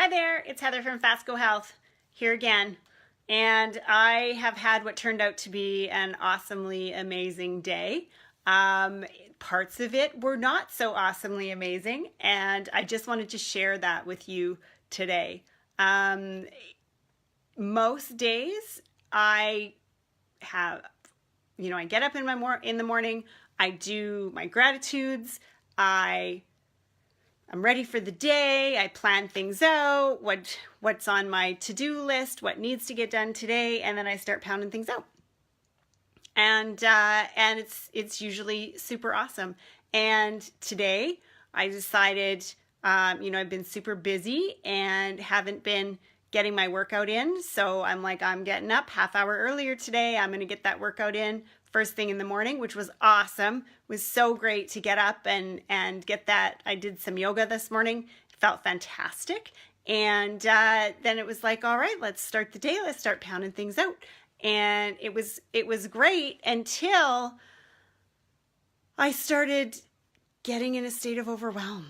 Hi there, it's Heather from Fast Go Health here again. And I have had what turned out to be an awesomely amazing day. Parts of it were not so awesomely amazing, and I just wanted to share that with you today. Most days I have, I get up in the morning, I do my gratitudes, I'm ready for the day. I plan things out, what's on my to-do list, what needs to get done today, and then I start pounding things out. And it's usually super awesome. And today I decided, I've been super busy and haven't been getting my workout in. So I'm like, I'm getting up half hour earlier today. I'm going to get that workout in first thing in the morning, which was awesome. It was so great to get up and get that. I did some yoga this morning. It felt fantastic. And then it was like, all right, let's start the day. Let's start pounding things out. And it was great until I started getting in a state of overwhelm.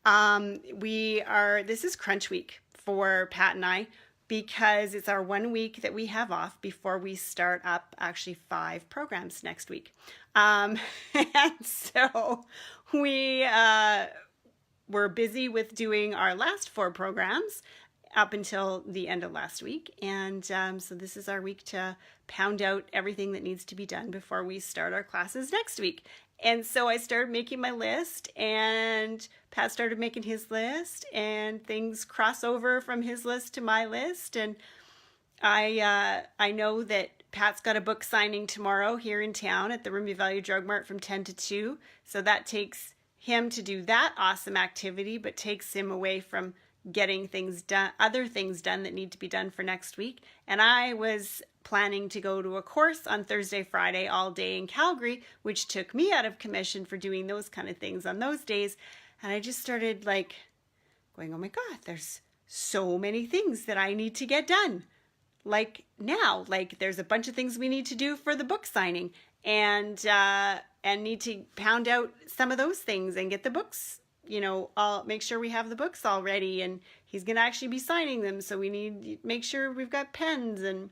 This is crunch week for Pat and I, because it's our 1 week that we have off before we start up actually 5 programs next week. And so we were busy with doing our last 4 programs up until the end of last week. And so this is our week to pound out everything that needs to be done before we start our classes next week. And so I started making my list, and Pat started making his list, and things cross over from his list to my list. And I know that Pat's got a book signing tomorrow here in town at the Rumby Value Drug Mart from 10 to 2. So that takes him to do that awesome activity, but takes him away from getting things done, other things done that need to be done for next week. And I was planning to go to a course on Thursday, Friday, all day in Calgary, which took me out of commission for doing those kind of things on those days. And I just started going, oh my God, there's so many things that I need to get done. Now, there's a bunch of things we need to do for the book signing, and need to pound out some of those things and get the books, I'll make sure we have the books all ready, and he's going to actually be signing them. So we need to make sure we've got pens and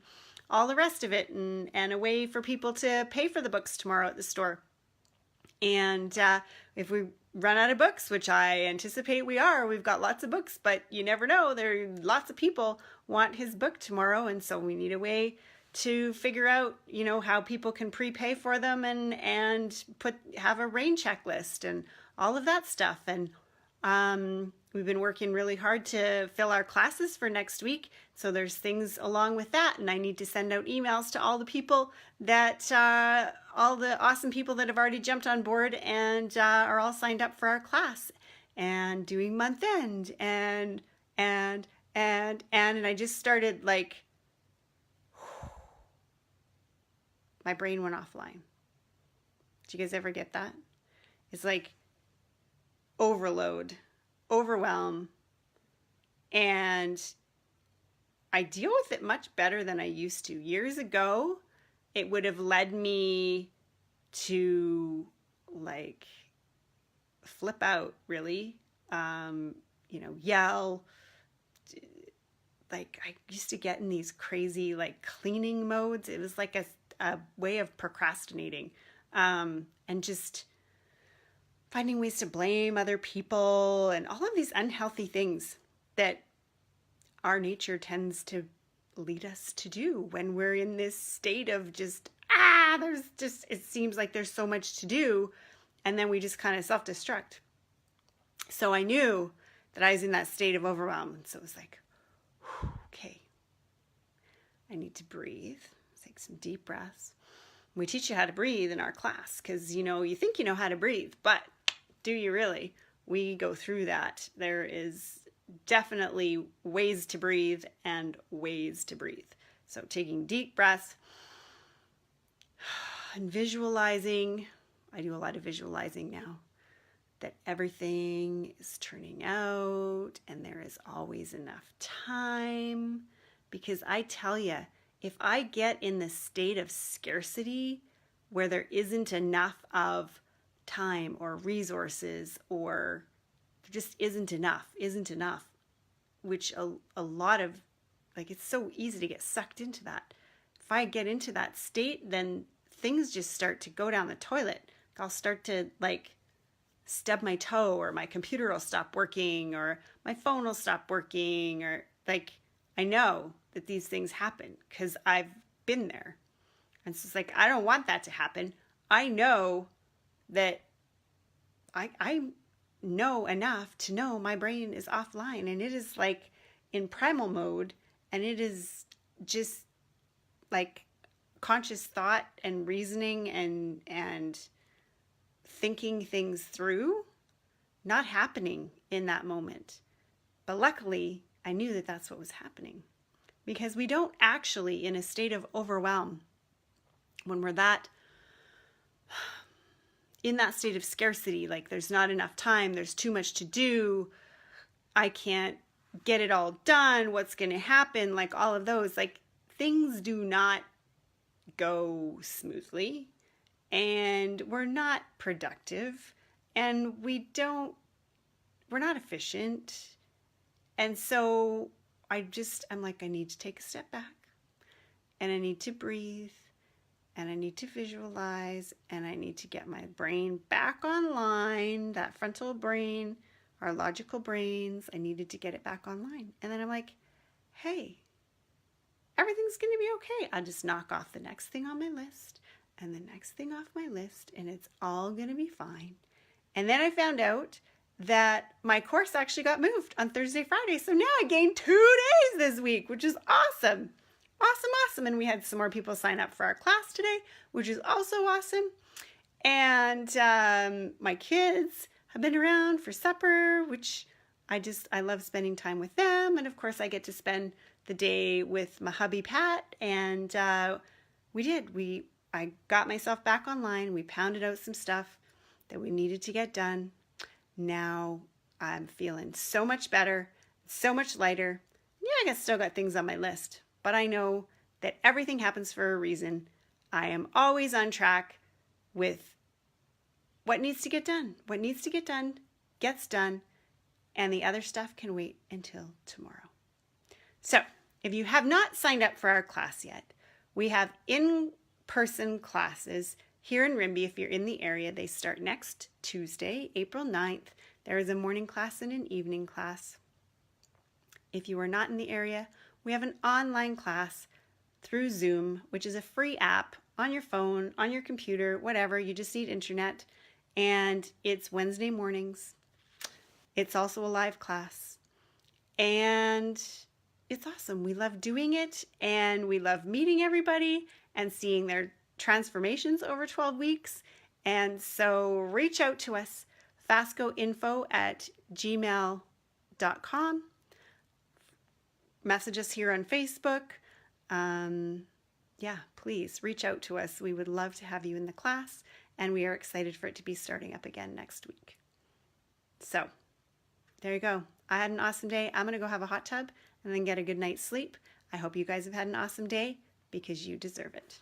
all the rest of it, and a way for people to pay for the books tomorrow at the store. And if we run out of books, which I anticipate we've got lots of books, but you never know. There are lots of people want his book tomorrow. And so we need a way to figure out, how people can prepay for them and have a rain checklist and all of that stuff. And we've been working really hard to fill our classes for next week. So there's things along with that. And I need to send out emails to all the people that, all the awesome people that have already jumped on board and are all signed up for our class and doing month end and I just started my brain went offline. Did you guys ever get that? It's like overload, overwhelm, and I deal with it much better than I used to. Years ago, it would have led me to flip out, really, yell. I used to get in these crazy cleaning modes. It was like a way of procrastinating, and just finding ways to blame other people and all of these unhealthy things that our nature tends to lead us to do when we're in this state of it seems like there's so much to do, and then we just kind of self-destruct. So I knew that I was in that state of overwhelm, and so it was like, okay, I need to breathe, take some deep breaths. We teach you how to breathe in our class because, you think you know how to breathe, but do you really? We go through that. There is definitely ways to breathe and ways to breathe. So taking deep breaths and visualizing. I do a lot of visualizing now, that everything is turning out and there is always enough time. Because I tell you, if I get in the state of scarcity where there isn't enough of time or resources, or there just isn't enough, which a lot of, like, it's so easy to get sucked into that. If I get into that state, then things just start to go down the toilet. I'll start to like stub my toe, or my computer will stop working, or my phone will stop working, or like, I know that these things happen because I've been there. And so it's like, I don't want that to happen. I know that I know enough to know my brain is offline, and it is like in primal mode, and it is just like conscious thought and reasoning and thinking things through, not happening in that moment. But luckily, I knew that that's what was happening, because we don't actually, in a state of overwhelm, when we're that in that state of scarcity, like there's not enough time, there's too much to do, I can't get it all done, what's going to happen, like all of those, like things do not go smoothly, and we're not productive, and we're not efficient. And so I'm like, I need to take a step back, and I need to breathe, and I need to visualize, and I need to get my brain back online, that frontal brain, our logical brains. I needed to get it back online. And then I'm like, hey, everything's going to be okay. I'll just knock off the next thing on my list and the next thing off my list, and it's all going to be fine. And then I found out that my course actually got moved on Thursday, Friday. So now I gained 2 days this week, which is awesome. Awesome. And we had some more people sign up for our class today, which is also awesome. And my kids have been around for supper, which I love spending time with them. And of course I get to spend the day with my hubby, Pat. And I got myself back online. We pounded out some stuff that we needed to get done. Now I'm feeling so much better, so much lighter. Yeah, I still got things on my list, but I know that everything happens for a reason. I am always on track with what needs to get done. What needs to get done gets done, and the other stuff can wait until tomorrow. So if you have not signed up for our class yet, we have in-person classes here in Rimbey. If you're in the area, they start next Tuesday, April 9th. There is a morning class and an evening class. If you are not in the area, we have an online class through Zoom, which is a free app on your phone, on your computer, whatever. You just need internet. And it's Wednesday mornings. It's also a live class. And it's awesome. We love doing it, and we love meeting everybody and seeing their transformations over 12 weeks. And so reach out to us, fascoinfo@gmail.com. Message us here on Facebook. Please reach out to us. We would love to have you in the class, and we are excited for it to be starting up again next week. So there you go. I had an awesome day. I'm going to go have a hot tub and then get a good night's sleep. I hope you guys have had an awesome day, because you deserve it.